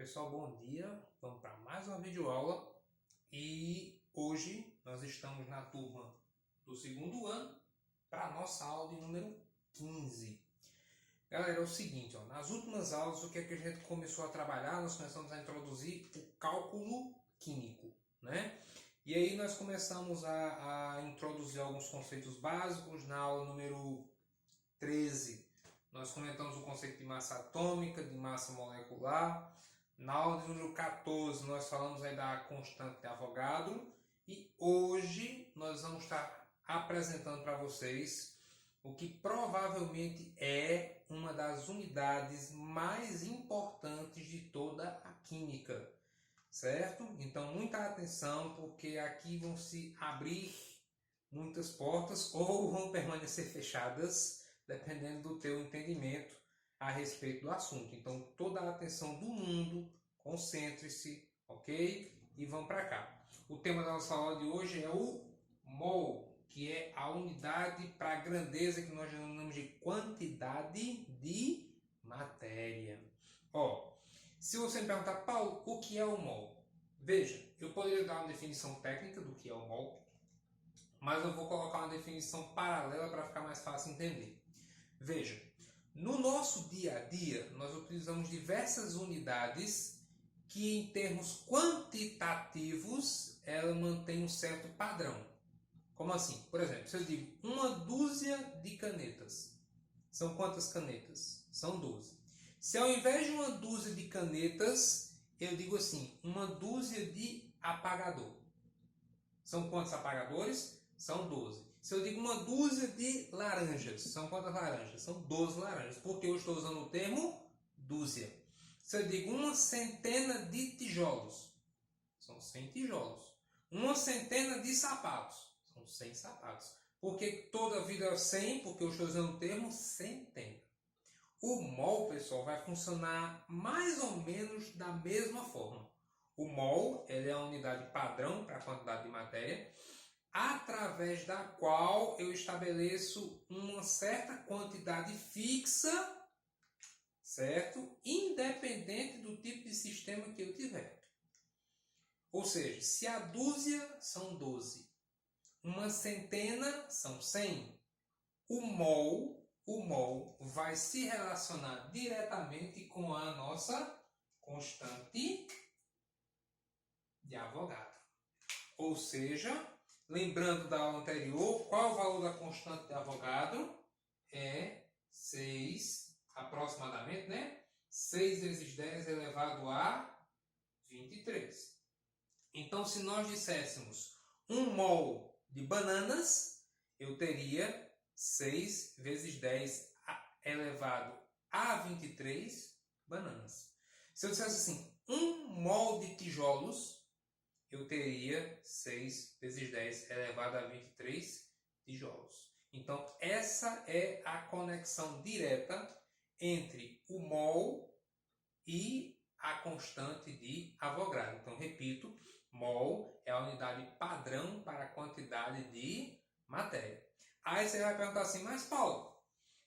Pessoal, bom dia. Vamos para mais uma videoaula e hoje nós estamos na turma do segundo ano para a nossa aula de número 15. Galera, é o seguinte, nas últimas aulas o que é que a gente começou a trabalhar? Nós começamos a introduzir o cálculo químico, né? E aí nós começamos a introduzir alguns conceitos básicos. Na aula número 13 nós comentamos o conceito de massa atômica, de massa molecular. Na aula de número 14 nós falamos aí da constante de Avogadro. E hoje nós vamos estar apresentando para vocês o que provavelmente é uma das unidades mais importantes de toda a química, certo? Então muita atenção, porque aqui vão se abrir muitas portas ou vão permanecer fechadas, dependendo do teu entendimento a respeito do assunto. Então toda a atenção do mundo, concentre-se, ok? E vamos para cá. O tema da nossa aula de hoje é o mol, que é a unidade para a grandeza que nós denominamos de quantidade de matéria. Se você me perguntar, Paulo, o que é o mol? Veja, eu poderia dar uma definição técnica do que é o mol, mas eu vou colocar uma definição paralela para ficar mais fácil entender. Veja, no nosso dia a dia, nós utilizamos diversas unidades que, em termos quantitativos, ela mantém um certo padrão. Como assim? Por exemplo, se eu digo uma dúzia de canetas, são quantas canetas? São 12. Se ao invés de uma dúzia de canetas, eu digo assim, uma dúzia de apagador. São quantos apagadores? São 12. Se eu digo uma dúzia de laranjas, são quantas laranjas? São 12 laranjas, porque eu estou usando o termo dúzia. Se eu digo uma centena de tijolos, são 100 tijolos. Uma centena de sapatos, são 100 sapatos. Por que toda a vida é 100? Porque eu estou usando o termo centena. O mol, pessoal, vai funcionar mais ou menos da mesma forma. O mol ele é a unidade padrão para a quantidade de matéria, através da qual eu estabeleço uma certa quantidade fixa, certo? Independente do tipo de sistema que eu tiver. Ou seja, se a dúzia são 12, uma centena são 100, o mol vai se relacionar diretamente com a nossa constante de Avogadro. Ou seja, lembrando da aula anterior, qual é o valor da constante de Avogadro? É 6, aproximadamente, né? 6 vezes 10 elevado a 23. Então, se nós disséssemos 1 mol de bananas, eu teria 6 vezes 10 elevado a 23 bananas. Se eu dissesse assim, 1 mol de tijolos, eu teria 6 vezes 10 elevado a 23 tijolos. Então, essa é a conexão direta entre o mol e a constante de Avogadro. Então, repito, mol é a unidade padrão para a quantidade de matéria. Aí você vai perguntar assim, mas Paulo,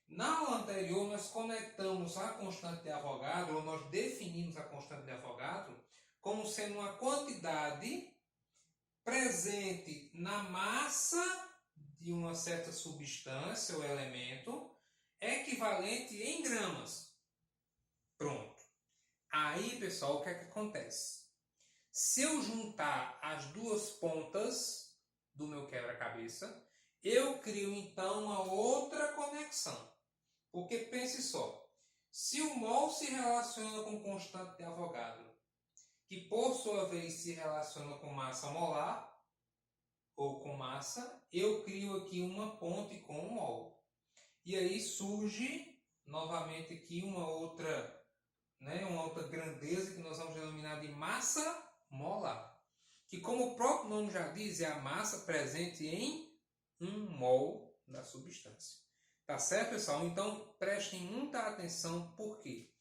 na aula anterior nós conectamos a constante de Avogadro, ou nós definimos a constante de Avogadro como sendo uma quantidade presente na massa de uma certa substância ou elemento, equivalente em gramas. Pronto. Aí, pessoal, o que é que acontece? Se eu juntar as duas pontas do meu quebra-cabeça, eu crio então uma outra conexão. Porque pense só, se o mol se relaciona com constante de Avogadro, que por sua vez se relaciona com massa molar, ou com massa, eu crio aqui uma ponte com o mol. E aí surge novamente aqui uma outra grandeza que nós vamos denominar de massa molar. Que, como o próprio nome já diz, é a massa presente em 1 mol da substância. Tá certo, pessoal? Então, prestem muita atenção. Por quê?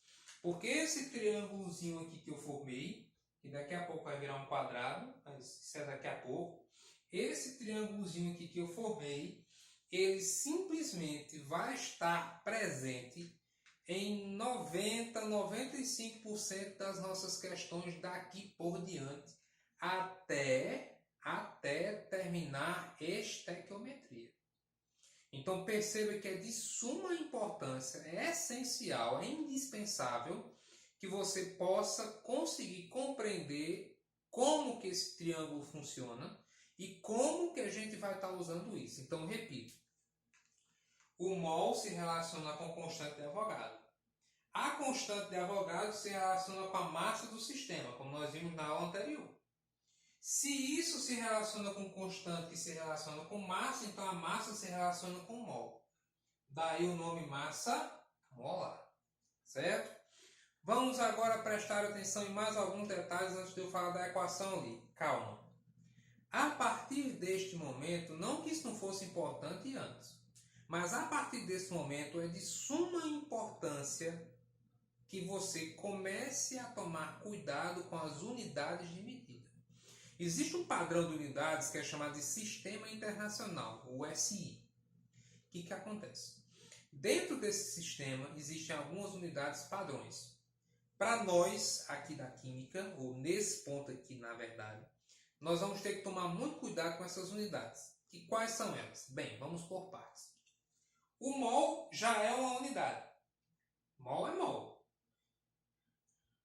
Porque esse triângulozinho aqui que eu formei, que daqui a pouco vai virar um quadrado, mas isso é daqui a pouco. Esse triângulozinho aqui que eu formei, ele simplesmente vai estar presente em 95% das nossas questões daqui por diante, até terminar estequiometria. Então perceba que é de suma importância, é essencial, é indispensável que você possa conseguir compreender como que esse triângulo funciona e como que a gente vai estar usando isso. Então, repito, o mol se relaciona com a constante de Avogadro. A constante de Avogadro se relaciona com a massa do sistema, como nós vimos na aula anterior. Se isso se relaciona com constante que se relaciona com massa, então a massa se relaciona com mol. Daí o nome massa molar. Certo? Vamos agora prestar atenção em mais alguns detalhes antes de eu falar da equação ali. Calma. A partir deste momento, não que isso não fosse importante antes, mas a partir desse momento é de suma importância que você comece a tomar cuidado com as unidades de medida. Existe um padrão de unidades que é chamado de Sistema Internacional, o SI. O que acontece? Dentro desse sistema existem algumas unidades padrões. Para nós, aqui da química, ou nesse ponto aqui, na verdade, nós vamos ter que tomar muito cuidado com essas unidades. E quais são elas? Bem, vamos por partes. O mol já é uma unidade. Mol é mol.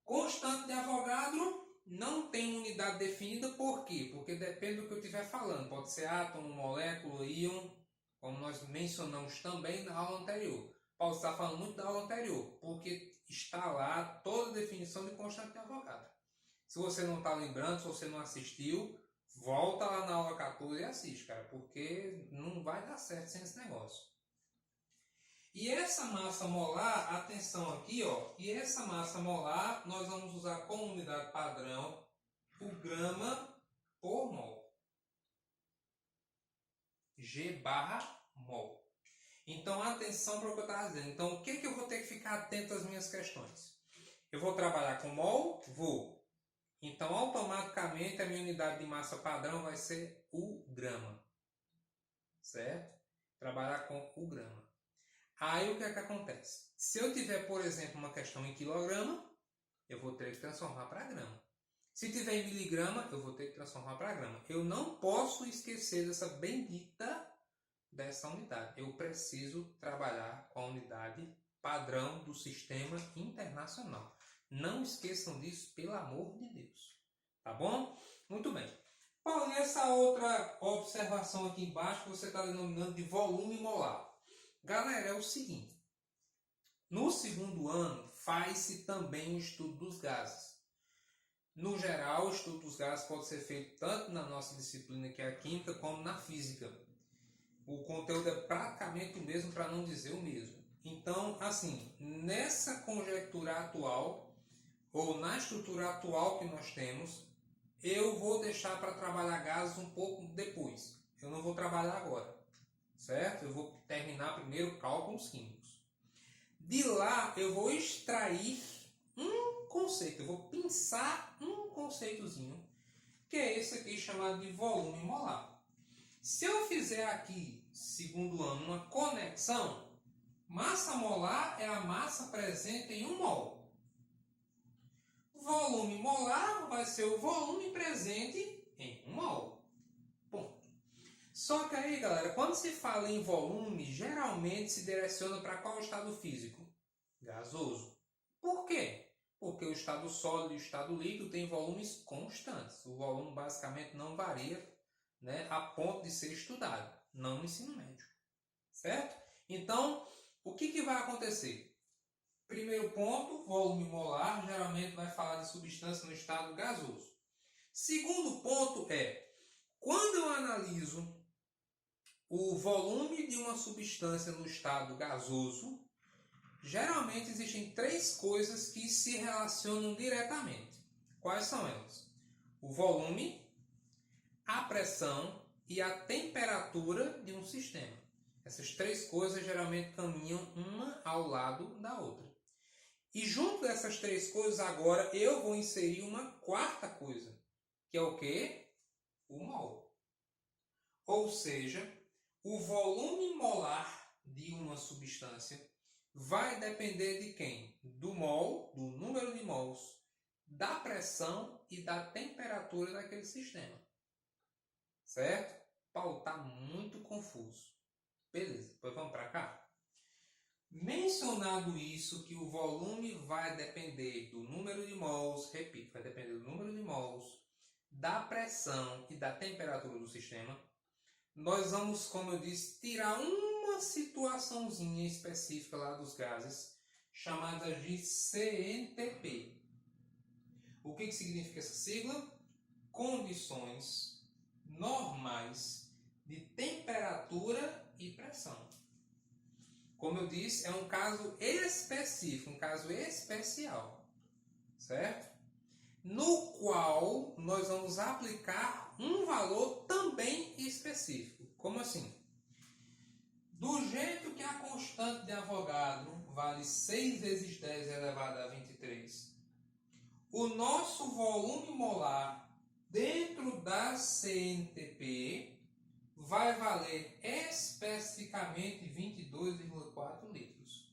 Constante de Avogadro não tem unidade definida, por quê? Porque depende do que eu estiver falando. Pode ser átomo, molécula, íon, como nós mencionamos também na aula anterior. Paulo está falando muito da aula anterior, porque está lá toda a definição de constante de Avogadro. Se você não está lembrando, se você não assistiu, volta lá na aula 14 e assiste, cara, porque não vai dar certo sem esse negócio. E essa massa molar, atenção aqui, ó, e essa massa molar nós vamos usar como unidade padrão o grama por mol. G/mol. Então, atenção para o que eu estava dizendo. Então, o que eu vou ter que ficar atento às minhas questões? Eu vou trabalhar com mol? Vou. Então, automaticamente, a minha unidade de massa padrão vai ser o grama. Certo? Trabalhar com o grama. Aí, o que é que acontece? Se eu tiver, por exemplo, uma questão em quilograma, eu vou ter que transformar para grama. Se tiver em miligrama, eu vou ter que transformar para grama. Eu não posso esquecer dessa bendita dessa unidade. Eu preciso trabalhar com a unidade padrão do sistema internacional. Não esqueçam disso, pelo amor de Deus. Tá bom? Muito bem. Paulo, e essa outra observação aqui embaixo que você está denominando de volume molar? Galera, é o seguinte. No segundo ano, faz-se também o estudo dos gases. No geral, o estudo dos gases pode ser feito tanto na nossa disciplina, que é a química, como na física. O conteúdo é praticamente o mesmo, para não dizer o mesmo. Então, assim, nessa conjectura atual, ou na estrutura atual que nós temos, eu vou deixar para trabalhar gases um pouco depois. Eu não vou trabalhar agora, certo? Eu vou terminar primeiro cálculos químicos. De lá, eu vou extrair um conceito, eu vou pensar um conceitozinho, que é esse aqui chamado de volume molar. Se eu fizer aqui, segundo ano, uma conexão, massa molar é a massa presente em 1 mol. Volume molar vai ser o volume presente em 1 mol. Ponto. Só que aí, galera, quando se fala em volume, geralmente se direciona para qual estado físico? Gasoso. Por quê? Porque o estado sólido e o estado líquido têm volumes constantes. O volume basicamente não varia, né, a ponto de ser estudado, não no ensino médio, certo? Então, o que vai acontecer? Primeiro ponto, volume molar, geralmente vai falar de substância no estado gasoso. Segundo ponto é, quando eu analiso o volume de uma substância no estado gasoso, geralmente existem 3 coisas que se relacionam diretamente. Quais são elas? O volume, a pressão e a temperatura de um sistema. Essas 3 coisas geralmente caminham uma ao lado da outra. E junto dessas 3 coisas agora eu vou inserir uma 4ª coisa, que é o quê? O mol. Ou seja, o volume molar de uma substância vai depender de quem? Do mol, do número de mols, da pressão e da temperatura daquele sistema. Certo? Paulo, tá muito confuso. Beleza, depois vamos para cá. Mencionado isso, que o volume vai depender do número de mols, repito, vai depender do número de mols, da pressão e da temperatura do sistema, nós vamos, como eu disse, tirar uma situaçãozinha específica lá dos gases, chamada de CNTP. O que significa essa sigla? Condições normais de temperatura e pressão. Como eu disse, é um caso específico, um caso especial, certo? No qual nós vamos aplicar um valor também específico. Como assim? Do jeito que a constante de Avogadro vale 6 vezes 10 elevado a 23, o nosso volume molar dentro da CNTP vai valer especificamente 22,4 litros.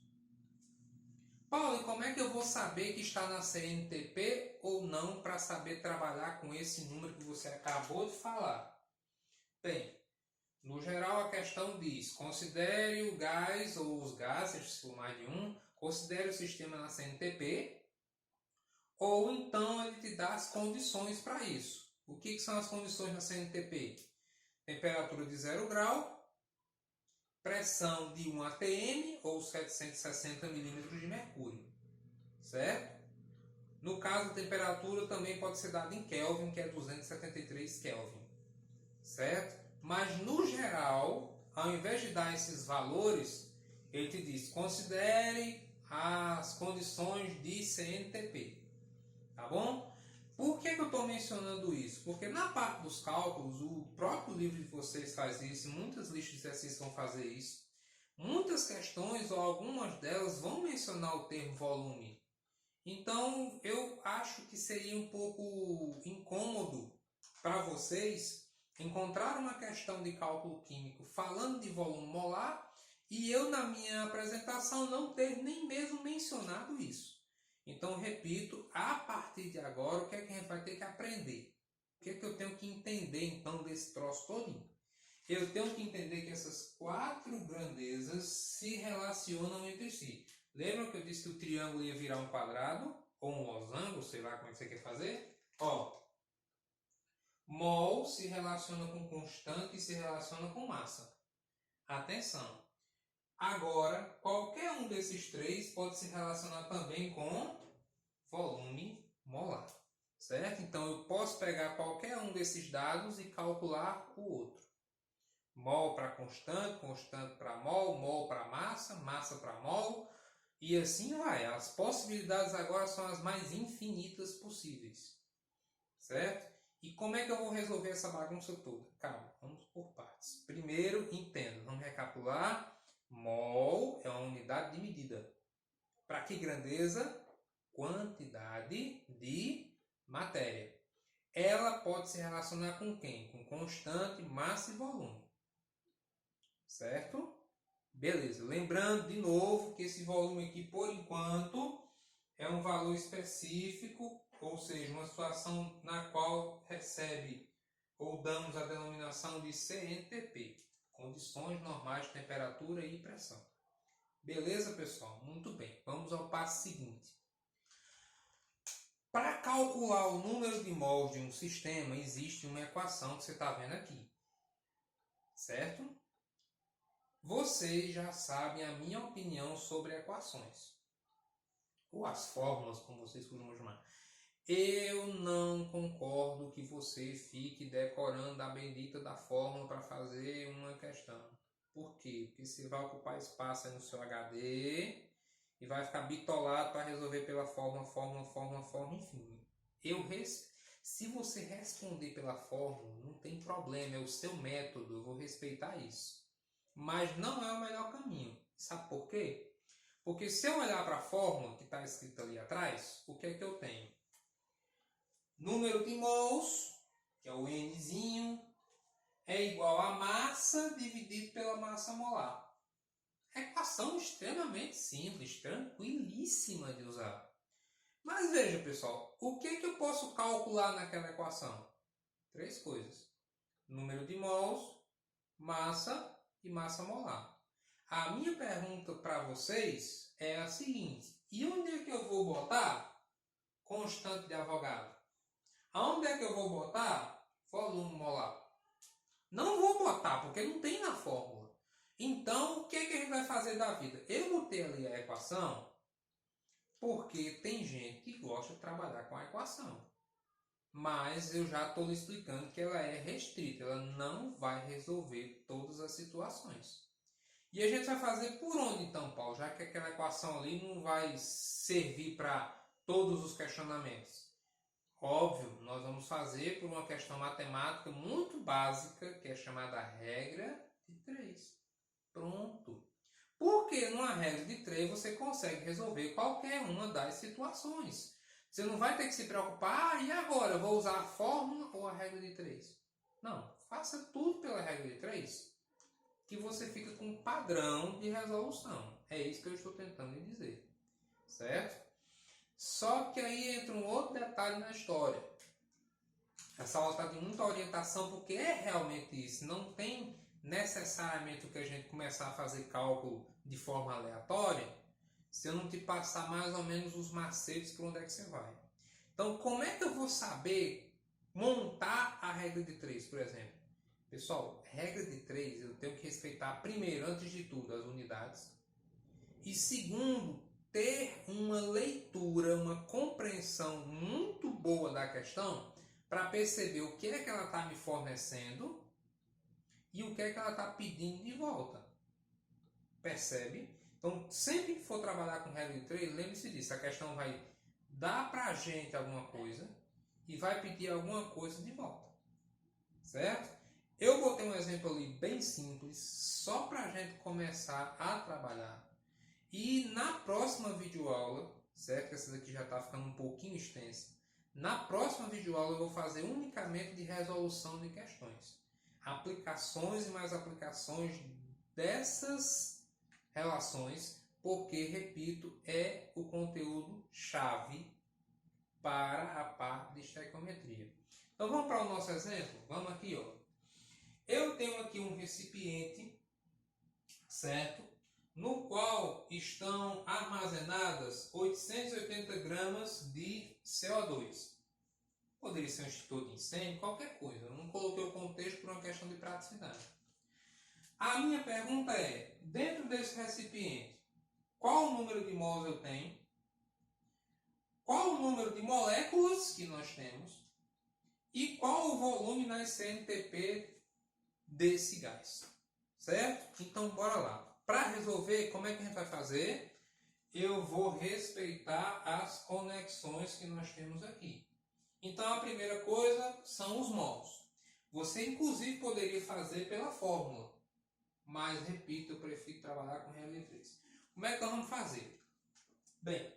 Paulo, e como é que eu vou saber que está na CNTP ou não para saber trabalhar com esse número que você acabou de falar? Bem, no geral a questão diz, considere o gás ou os gases, se for mais de um, considere o sistema na CNTP, ou então ele te dá as condições para isso. O que são as condições na CNTP? Temperatura de 0 grau, pressão de 1 atm ou 760 milímetros de mercúrio, certo? No caso, a temperatura também pode ser dada em Kelvin, que é 273 Kelvin, certo? Mas no geral, ao invés de dar esses valores, ele te diz, considere as condições de CNTP, tá bom? Por que eu estou mencionando isso? Porque na parte dos cálculos, o próprio livro de vocês faz isso, muitas listas de exercícios vão fazer isso. Muitas questões, ou algumas delas, vão mencionar o termo volume. Então, eu acho que seria um pouco incômodo para vocês encontrar uma questão de cálculo químico falando de volume molar e eu, na minha apresentação, não ter nem mesmo mencionado isso. Então, repito, a partir de agora, o que é que a gente vai ter que aprender? O que é que eu tenho que entender, então, desse troço todinho? Eu tenho que entender que essas 4 grandezas se relacionam entre si. Lembra que eu disse que o triângulo ia virar um quadrado? Ou um losango, sei lá como é que você quer fazer? Ó, mol se relaciona com constante e se relaciona com massa. Atenção! Agora, qualquer um desses 3 pode se relacionar também com volume molar, certo? Então, eu posso pegar qualquer um desses dados e calcular o outro. Mol para constante, constante para mol, mol para massa, massa para mol, e assim vai. As possibilidades agora são as mais infinitas possíveis, certo? E como é que eu vou resolver essa bagunça toda? Calma, vamos por partes. Primeiro, entenda, vamos recapitular. Mol é uma unidade de medida. Para que grandeza? Quantidade de matéria. Ela pode se relacionar com quem? Com constante, massa e volume. Certo? Beleza. Lembrando de novo que esse volume aqui, por enquanto, é um valor específico, ou seja, uma situação na qual recebe ou damos a denominação de CNTP. Condições normais de temperatura e pressão. Beleza, pessoal? Muito bem. Vamos ao passo seguinte. Para calcular o número de mols de um sistema, existe uma equação que você está vendo aqui. Certo? Vocês já sabem a minha opinião sobre equações. Ou as fórmulas, como vocês costumam chamar. Eu não concordo que você fique decorando a bendita da fórmula para fazer uma questão. Por quê? Porque você vai ocupar espaço aí no seu HD e vai ficar bitolado para resolver pela fórmula, enfim. Se você responder pela fórmula, não tem problema, é o seu método, eu vou respeitar isso. Mas não é o melhor caminho. Sabe por quê? Porque se eu olhar para a fórmula que está escrita ali atrás, o que é que eu tenho? Número de mols, que é o Nzinho, é igual a massa dividido pela massa molar. Equação extremamente simples, tranquilíssima de usar. Mas veja, pessoal, o que eu posso calcular naquela equação? 3 coisas. Número de mols, massa e massa molar. A minha pergunta para vocês é a seguinte: e onde é que eu vou botar constante de Avogadro? Aonde é que eu vou botar volume molar? Não vou botar, porque não tem na fórmula. Então, o que a gente vai fazer da vida? Eu botei ali a equação porque tem gente que gosta de trabalhar com a equação. Mas eu já estou lhe explicando que ela é restrita, ela não vai resolver todas as situações. E a gente vai fazer por onde então, Paulo? Já que aquela equação ali não vai servir para todos os questionamentos. Óbvio, nós vamos fazer por uma questão matemática muito básica, que é chamada regra de 3. Pronto. Porque numa regra de 3 você consegue resolver qualquer uma das situações. Você não vai ter que se preocupar, e agora? Eu vou usar a fórmula ou a regra de 3? Não, faça tudo pela regra de 3, que você fica com um padrão de resolução. É isso que eu estou tentando lhe dizer. Certo? Só que aí entra um outro detalhe na história. Essa aula está de muita orientação, porque é realmente isso. Não tem necessariamente o que a gente começar a fazer cálculo de forma aleatória, se eu não te passar mais ou menos os macetes por onde é que você vai. Então, como é que eu vou saber montar a regra de 3, por exemplo? Pessoal, regra de 3, eu tenho que respeitar, primeiro, antes de tudo, as unidades. E segundo, ter uma leitura, uma compreensão muito boa da questão para perceber o que é que ela está me fornecendo e o que é que ela está pedindo de volta. Percebe? Então, sempre que for trabalhar com regra de 3, lembre-se disso. A questão vai dar para a gente alguma coisa e vai pedir alguma coisa de volta. Certo? Eu botei um exemplo ali bem simples, só para a gente começar a trabalhar. E na próxima videoaula, certo? Essa daqui já está ficando um pouquinho extensa. Na próxima videoaula eu vou fazer unicamente de resolução de questões. Aplicações e mais aplicações dessas relações, porque, repito, é o conteúdo chave para a parte de estequiometria. Então vamos para o nosso exemplo? Vamos aqui, ó. Eu tenho aqui um recipiente, certo? No qual estão armazenadas 880 gramas de CO2. Poderia ser um extintor de incêndio, qualquer coisa. Eu não coloquei o contexto por uma questão de praticidade. A minha pergunta é, dentro desse recipiente, qual o número de mols eu tenho? Qual o número de moléculas que nós temos? E qual o volume na CNTP desse gás? Certo? Então, bora lá. Para resolver, como é que a gente vai fazer? Eu vou respeitar as conexões que nós temos aqui. Então, a primeira coisa são os mols. Você, inclusive, poderia fazer pela fórmula. Mas, repito, eu prefiro trabalhar com regra de 3. Como é que nós vamos fazer? Bem,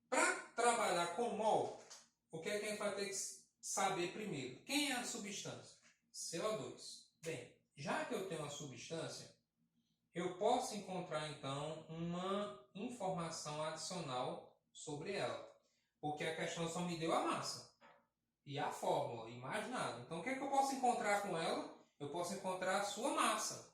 para trabalhar com mol, o que é que a gente vai ter que saber primeiro? Quem é a substância? CO2. Bem, já que eu tenho a substância, eu posso encontrar, então, uma informação adicional sobre ela. Porque a questão só me deu a massa e a fórmula, e mais nada. Então, o que é que eu posso encontrar com ela? Eu posso encontrar a sua massa,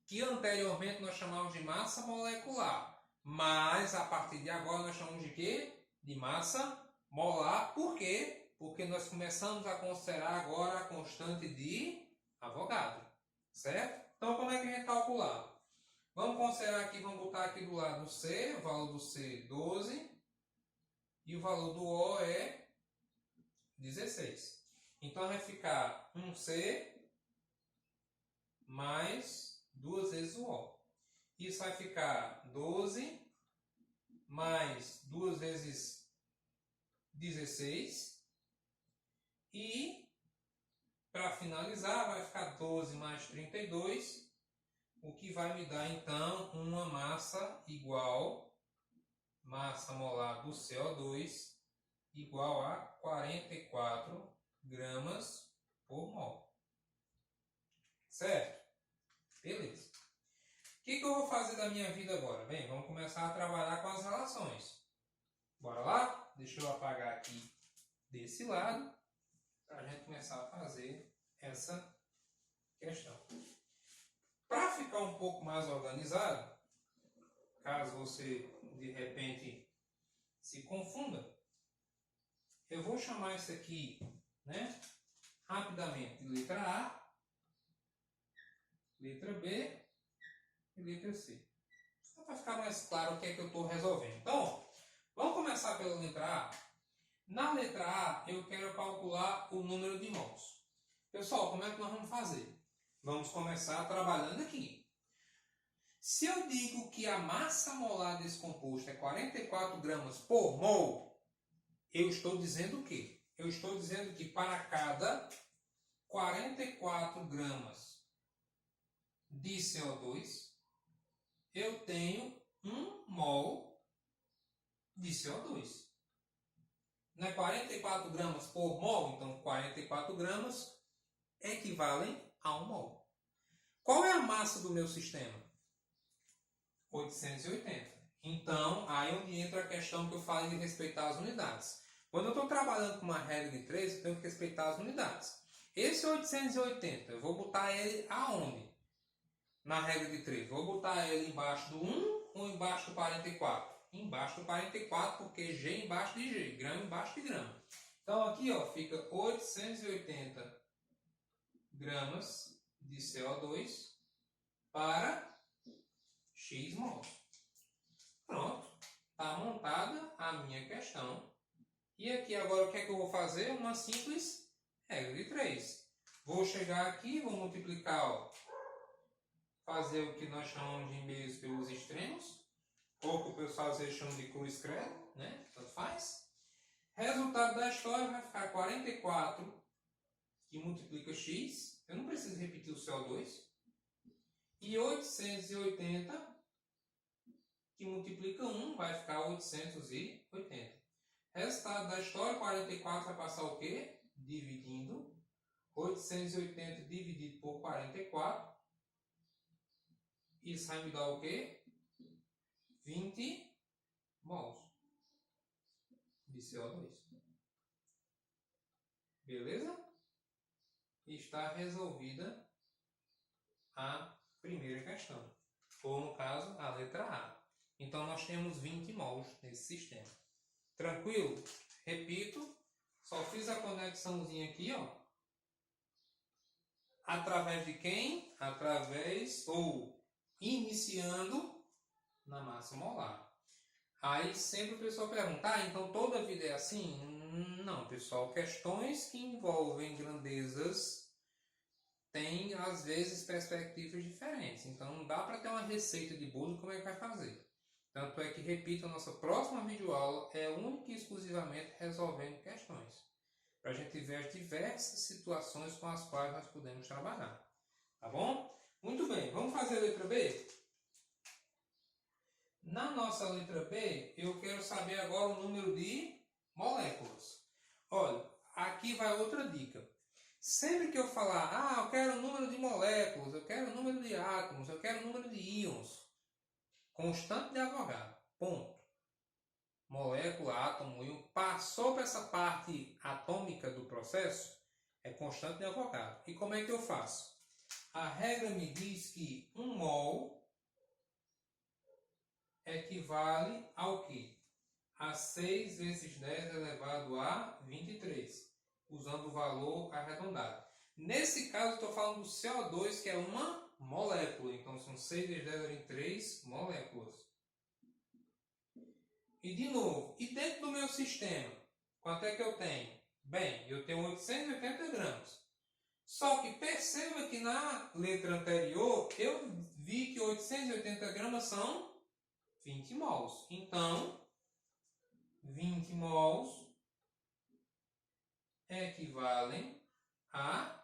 que anteriormente nós chamávamos de massa molecular. Mas, a partir de agora, nós chamamos de quê? De massa molar. Por quê? Porque nós começamos a considerar agora a constante de Avogadro. Certo? Então, como é que a gente calcula? Vamos considerar aqui, vamos botar aqui do lado C, o valor do C 12 e o valor do O é 16. Então vai ficar 1C mais 2 vezes o O. Isso vai ficar 12 mais 2 vezes 16 e, para finalizar, vai ficar 12 mais 32, o que vai me dar, então, uma massa igual, massa molar do CO2, igual a 44 gramas por mol. Certo? Beleza. que eu vou fazer da minha vida agora? Bem, vamos começar a trabalhar com as relações. Bora lá? Deixa eu apagar aqui desse lado para a gente começar a fazer essa questão. Para ficar um pouco mais organizado, caso você de repente se confunda, eu vou chamar isso aqui, né, rapidamente de letra A, letra B e letra C. Só para ficar mais claro o que é que eu estou resolvendo. Então, vamos começar pela letra A. Na letra A, eu quero calcular o número de mols. Pessoal, como é que nós vamos fazer? Vamos começar trabalhando aqui. Se eu digo que a massa molar desse composto é 44 gramas por mol, eu estou dizendo o quê? Eu estou dizendo que para cada 44 gramas de CO2, eu tenho 1 mol de CO2. Não é 44 gramas por mol? Então, 44 gramas equivalem a 1 mol. Qual é a massa do meu sistema? 880. Então, aí é onde entra a questão que eu falei de respeitar as unidades. Quando eu estou trabalhando com uma regra de 3, eu tenho que respeitar as unidades. Esse 880, eu vou botar ele aonde? Na regra de 3. Vou botar ele embaixo do 1 ou embaixo do 44? Embaixo do 44, porque G embaixo de G, grama embaixo de grama. Então aqui ó, fica 880 gramas de CO2 para X mols. Pronto, está montada a minha questão. E aqui agora o que é que eu vou fazer? Uma simples regra de 3. Vou chegar aqui, vou multiplicar, ó, fazer o que nós chamamos de meios pelos extremos, ou que o pessoal às vezes chama de cruz credo, né? Tanto faz. Resultado da história vai ficar 44, que multiplica x, eu não preciso repetir o CO2, e 880, que multiplica 1, vai ficar 880. Resultado da história, 44 vai passar o quê? Dividindo. 880 dividido por 44. Isso vai me dar o quê? 20 mols de CO2. Beleza? Está resolvida a primeira questão. Ou, no caso, a letra A. Então, nós temos 20 mols nesse sistema. Tranquilo? Repito, só fiz a conexãozinha aqui, ó. Através de quem? Através ou iniciando na massa molar. Aí sempre o pessoal pergunta, então toda a vida é assim? Não, pessoal. Questões que envolvem grandezas têm, às vezes, perspectivas diferentes. Então não dá para ter uma receita de bolo como é que vai fazer. Tanto é que, repito, a nossa próxima videoaula é única e exclusivamente resolvendo questões. Para a gente ver as diversas situações com as quais nós podemos trabalhar. Tá bom? Muito bem, vamos fazer a letra B? Na nossa letra B, eu quero saber agora o número de moléculas. Olha, aqui vai outra dica. Sempre que eu falar, eu quero o número de moléculas, eu quero o número de átomos, eu quero o número de íons, constante de Avogadro, ponto. Molécula, átomo, íon, passou para essa parte atômica do processo, é constante de Avogadro. E como é que eu faço? A regra me diz que 1 mol equivale ao quê? A 6 vezes 10 elevado a 23, usando o valor arredondado. Nesse caso, estou falando do CO2, que é uma molécula. Então, são 6 vezes 10 a 23 moléculas. E, de novo, e dentro do meu sistema, quanto é que eu tenho? Bem, eu tenho 880 gramas. Só que perceba que na letra anterior, eu vi que 880 gramas são 20 mols. Então, 20 mols equivalem a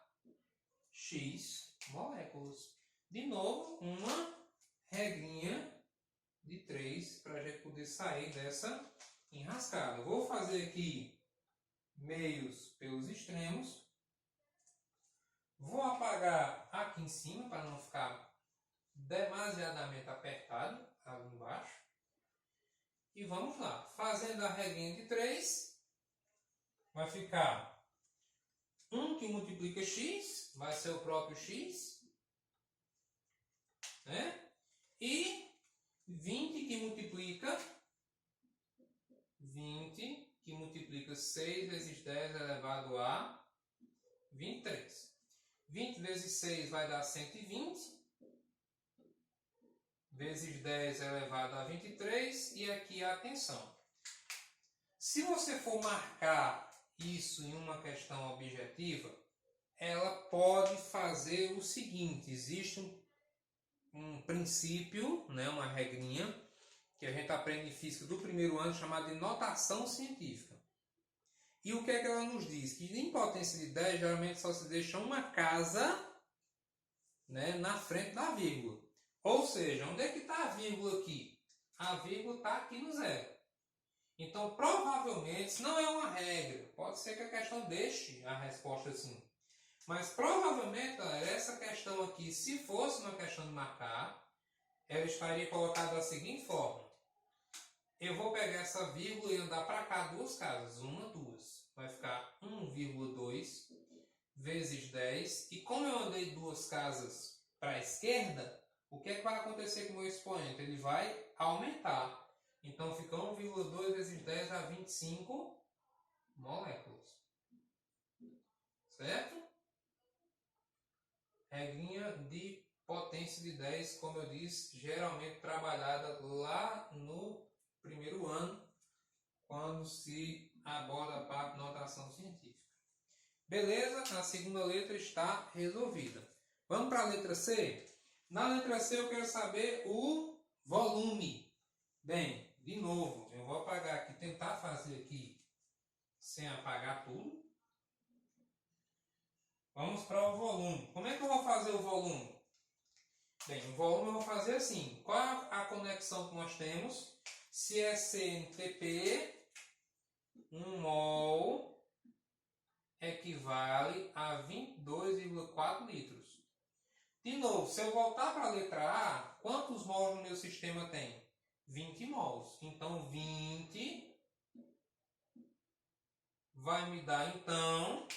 X moléculas. De novo, uma regrinha de 3 para a gente poder sair dessa enrascada. Vou fazer aqui meios pelos extremos. Vou apagar aqui em cima para não ficar demasiadamente apertado ali embaixo. E vamos lá. Fazendo a regrinha de 3, vai ficar 1 que multiplica x, vai ser o próprio x, né? E 20 que multiplica 6 vezes 10 elevado a 23. 20 vezes 6 vai dar 120, vezes 10 elevado a 23, e aqui atenção. Se você for marcar isso em uma questão objetiva, ela pode fazer o seguinte: existe um princípio, né, uma regrinha, que a gente aprende em física do primeiro ano, chamada de notação científica. E o que é que ela nos diz? Que em potência de 10, geralmente só se deixa uma casa, né, na frente da vírgula. Ou seja, onde é que está a vírgula aqui? A vírgula está aqui no zero. Então, provavelmente, isso não é uma regra. Pode ser que a questão deixe a resposta assim. Mas, provavelmente, essa questão aqui, se fosse uma questão de marcar, ela estaria colocada da seguinte forma. Eu vou pegar essa vírgula e andar para cá 2 casas. 1, 2. Vai ficar 1,2 vezes 10. E como eu andei 2 casas para a esquerda, o que é que vai acontecer com o meu expoente? Ele vai aumentar. Então fica 1,2 vezes 10 a 25 moléculas. Certo? Regrinha de potência de 10, como eu disse, geralmente trabalhada lá no primeiro ano, quando se aborda a parte de notação científica. Beleza? A segunda letra está resolvida. Vamos para a letra C? Na letra C eu quero saber o volume. Bem, de novo, eu vou apagar aqui, tentar fazer aqui sem apagar tudo. Vamos para o volume. Como é que eu vou fazer o volume? Bem, o volume eu vou fazer assim. Qual é a conexão que nós temos? Se é CNTP, 1 mol equivale a 22,4 litros. De novo, se eu voltar para a letra A, quantos mols no meu sistema tem? 20 mols. Então, 20 vai me dar, então,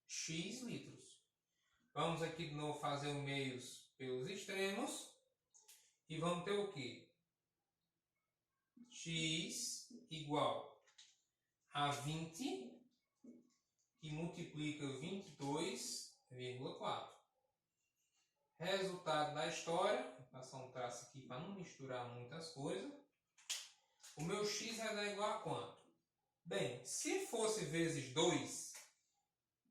x litros. Vamos aqui de novo fazer o meios pelos extremos. E vamos ter o quê? X igual a 20, que multiplica 22,4. Resultado da história, vou passar um traço aqui para não misturar muitas coisas. O meu x vai dar igual a quanto? Bem, se fosse vezes 2,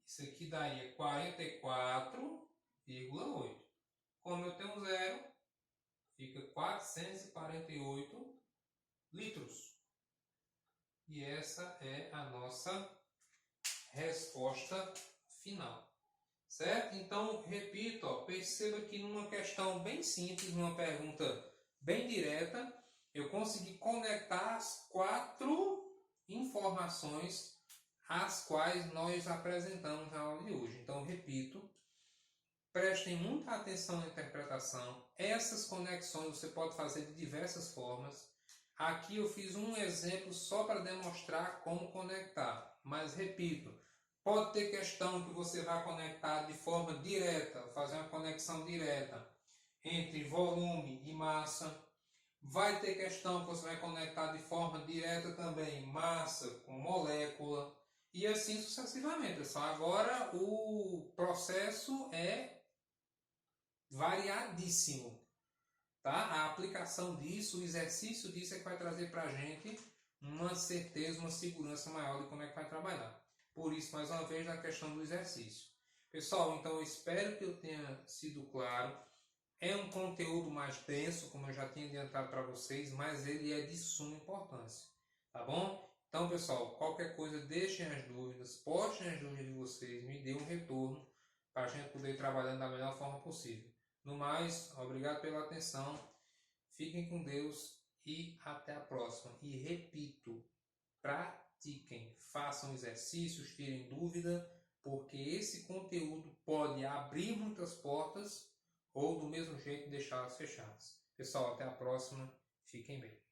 isso aqui daria 44,8. Como eu tenho 0, fica 448 litros. E essa é a nossa resposta final. Certo? Então, repito, perceba que numa questão bem simples, numa pergunta bem direta, eu consegui conectar as 4 informações as quais nós apresentamos na aula de hoje. Então, repito, prestem muita atenção na interpretação. Essas conexões você pode fazer de diversas formas. Aqui eu fiz um exemplo só para demonstrar como conectar. Mas, repito, pode ter questão que você vai conectar de forma direta, fazer uma conexão direta entre volume e massa. Vai ter questão que você vai conectar de forma direta também massa com molécula. E assim sucessivamente, pessoal. Agora o processo é variadíssimo. Tá? A aplicação disso, o exercício disso é que vai trazer para a gente uma certeza, uma segurança maior de como é que vai trabalhar. Por isso, mais uma vez, a questão do exercício. Pessoal, então eu espero que eu tenha sido claro. É um conteúdo mais denso, como eu já tinha adiantado para vocês, mas ele é de suma importância. Tá bom? Então, pessoal, qualquer coisa, deixem as dúvidas, postem as dúvidas de vocês, me dê um retorno para a gente poder ir trabalhando da melhor forma possível. No mais, obrigado pela atenção, fiquem com Deus e até a próxima. E repito, pratiquem, façam exercícios, tirem dúvida, porque esse conteúdo pode abrir muitas portas ou do mesmo jeito deixá-las fechadas. Pessoal, até a próxima. Fiquem bem.